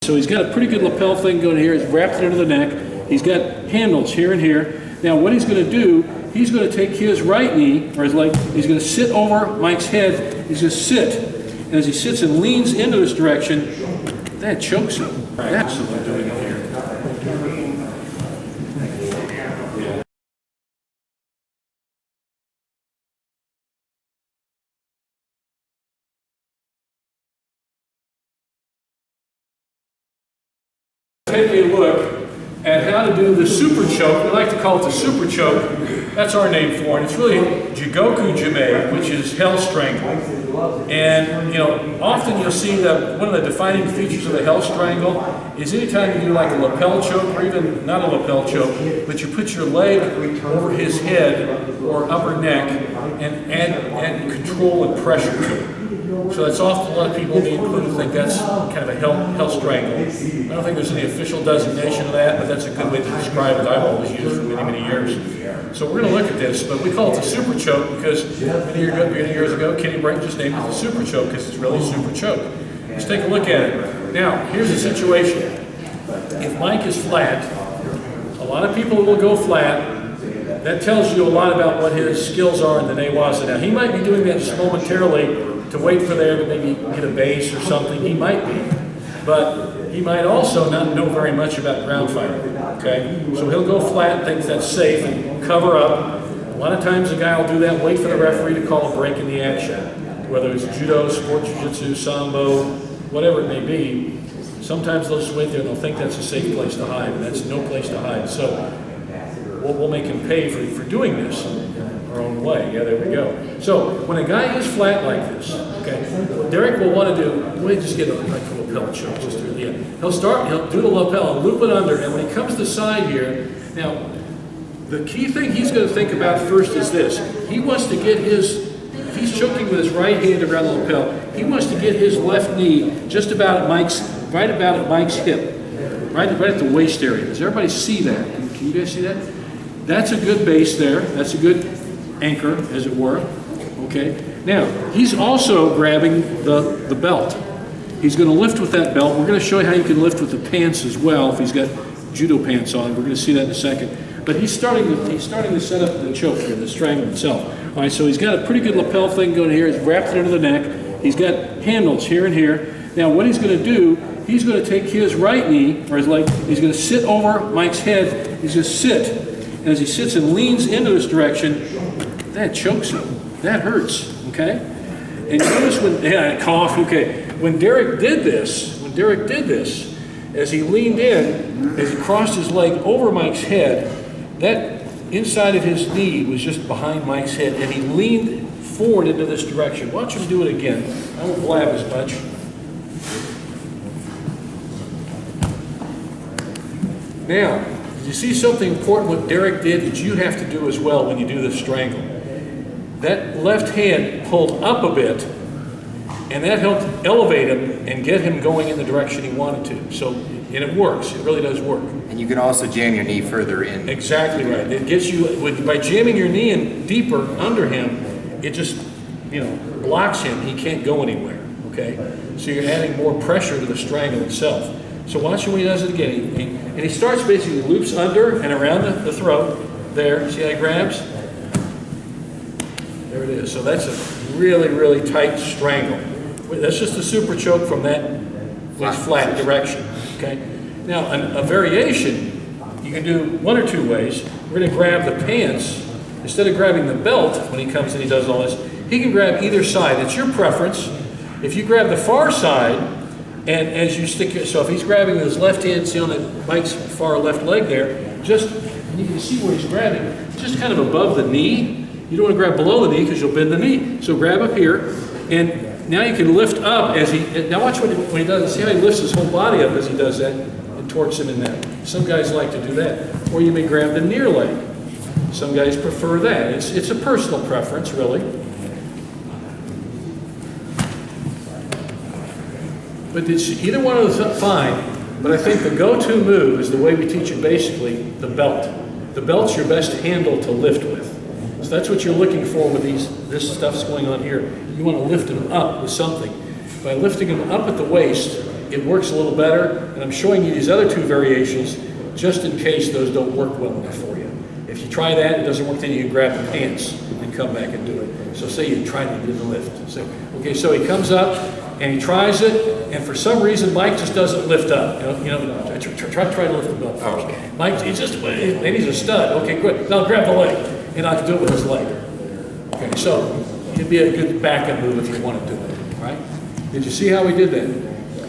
so he's got a pretty good lapel thing going here. He's wrapped it under the neck. He's got handles here and here. Now what he's going to do, he's going to take his right knee, or his leg, he's going to sit over Mike's head. He's going to sit. And as he sits and leans into this direction, that chokes him. That's what we're doing here. Take a look at how to do the super choke. We like to call it the super choke. That's our name for it. It's really Jigoku Jime, which is hell strangle. And often you'll see that one of the defining features of the hell strangle is anytime you do like a lapel choke, or even not a lapel choke, but you put your leg over his head or upper neck and add control and pressure to it. So that's often a lot of people, me included, think that's kind of a hell strangle. I don't think there's any official designation of that, but that's a good way to describe it. I've always used for many, many years. So we're going to look at this, but we call it the super choke because many years ago, Kenny Brayton just named it the super choke because it's really a super choke. Let's take a look at it. Now, here's the situation. If Mike is flat, a lot of people will go flat. That tells you a lot about what his skills are in the newaza. Now, he might be doing that just momentarily to wait for there to maybe get a base or something. He might be. But he might also not know very much about ground fighting, okay? So he'll go flat, thinks that's safe, and cover up. A lot of times a guy will do that, wait for the referee to call a break in the action. Whether it's judo, sport jiu-jitsu, sambo, whatever it may be, sometimes they'll just wait there and they'll think that's a safe place to hide, and that's no place to hide. So we'll make him pay for doing this our own way. Yeah, there we go. So when a guy is flat like this, okay, what Derek will want to do, we'll just get like a lapel choke, just through the end. He'll do the lapel and loop it under, and when he comes to the side here, now, the key thing he's going to think about first is this. He wants to get if he's choking with his right hand around the lapel, he wants to get his left knee just about at Mike's hip, right at the waist area. Does everybody see that? Can you guys see that? That's a good base there. That's a good anchor, as it were. Okay. Now, he's also grabbing the belt. He's going to lift with that belt. We're going to show you how you can lift with the pants as well if he's got judo pants on. We're going to see that in a second. But he's starting to set up the choke here, the strangle itself. All right, so he's got a pretty good lapel thing going here. He's wrapped it under the neck. He's got handles here and here. Now, what he's going to do, he's going to take his right knee, or his leg, he's going to sit over Mike's head. He's going to sit. And as he sits and leans into this direction, that chokes him. That hurts, okay? And notice cough, okay. When Derek did this, as he leaned in, as he crossed his leg over Mike's head, that inside of his knee was just behind Mike's head, and he leaned forward into this direction. Watch him do it again. I won't blab as much. Now, did you see something important what Derek did that you have to do as well when you do the strangle? That left hand pulled up a bit, and that helped elevate him and get him going in the direction he wanted to. So, and it works. It really does work. And you can also jam your knee further in. Exactly right. It gets you, by jamming your knee in deeper under him, it just, blocks him. He can't go anywhere, okay? So you're adding more pressure to the strangle itself. So watch him when he does it again. And he starts basically loops under and around the throat. There, see how he grabs? There it is. So that's a really, really tight strangle. That's just a super choke from that flat direction. Okay. Now, a variation you can do one or two ways. We're going to grab the pants instead of grabbing the belt when he comes and he does all this. He can grab either side. It's your preference. If you grab the far side, and as you stick so if he's grabbing with his left hand, see on Mike's far left leg there, you can see where he's grabbing, just kind of above the knee. You don't want to grab below the knee because you'll bend the knee. So grab up here, and now you can lift up now watch when he does it. See how he lifts his whole body up as he does that and torques him in that. Some guys like to do that. Or you may grab the near leg. Some guys prefer that. It's a personal preference, really. But either one of those is fine, but I think the go-to move is the way we teach it basically, the belt. The belt's your best handle to lift with. So that's what you're looking for with this stuff's going on here. You want to lift him up with something. By lifting him up at the waist, it works a little better, and I'm showing you these other two variations just in case those don't work well enough for you. If you try that, it doesn't work, then you can grab the pants and come back and do it. So say you try to do the lift. So, okay, so he comes up and he tries it, and for some reason Mike just doesn't lift up. Try to lift him up first. Okay. Mike, maybe he's a stud. Okay, good. Now grab the leg, and I'll do it with his leg. Okay, so it'd be a good backup move if you want to do it. All right? Did you see how we did that?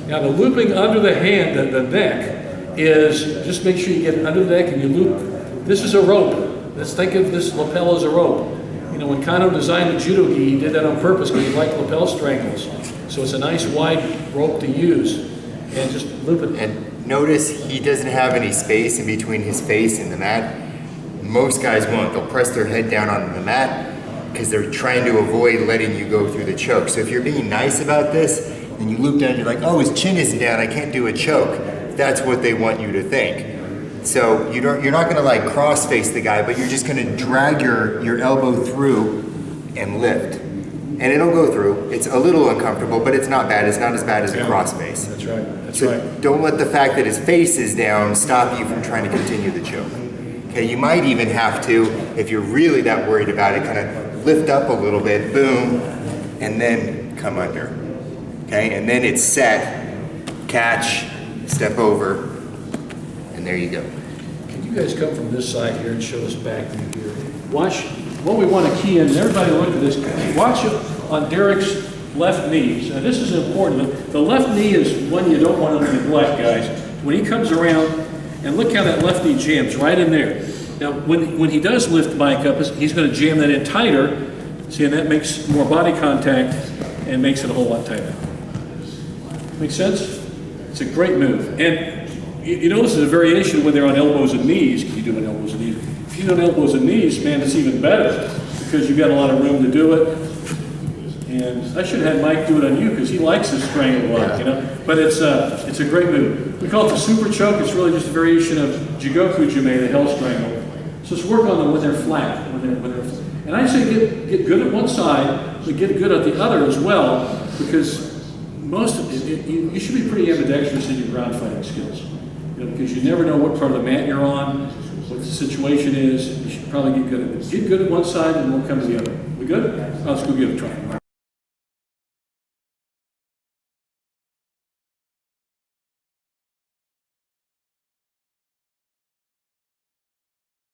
Now the looping under the hand, the neck, is just make sure you get under the neck and you loop. This is a rope. Let's think of this lapel as a rope. You know, when Kano designed the judo gi, he did that on purpose because he liked lapel strangles. So it's a nice wide rope to use, and just loop it. And notice he doesn't have any space in between his face and the mat. Most guys won't. They'll press their head down on the mat because they're trying to avoid letting you go through the choke. So if you're being nice about this, and you loop down, you're like, oh, his chin isn't down, I can't do a choke. That's what they want you to think. So you're not gonna like cross face the guy, but you're just gonna drag your elbow through and lift. And it'll go through. It's a little uncomfortable, but it's not bad. It's not as bad as a cross face. That's right. That's So right. don't let the fact that his face is down stop you from trying to continue the choke. Okay, you might even have to, if you're really that worried about it, kind of lift up a little bit, boom, and then come under. Okay, and then it's set, catch, step over, and there you go. Can you guys come from this side here and show us back view here? Watch what we want to key in. Everybody look at this. Watch it on Derek's left knee. Now this is important. The left knee is one you don't want to neglect, guys. When he comes around, and look how that left knee jams right in there. Now when he does lift Mike up, he's going to jam that in tighter. See, and that makes more body contact and makes it a whole lot tighter. Make sense? It's a great move. And you notice there's a variation when they're on elbows and knees. Can you do it on elbows and knees? If you do it on elbows and knees, man, it's even better because you've got a lot of room to do it. And I should have had Mike do it on you because he likes his strangle lock, you know. But it's a great move. We call it the super choke. It's really just a variation of Jigoku Jime, the hell strangle. So let's work on them when they're flat. And I say get good at one side, but get good at the other as well, because you should be pretty ambidextrous in your ground fighting skills. You know, because you never know what part of the mat you're on, what the situation is. You should probably get good at it. Get good at one side and we'll come to the other. We good? Let's go give it a try.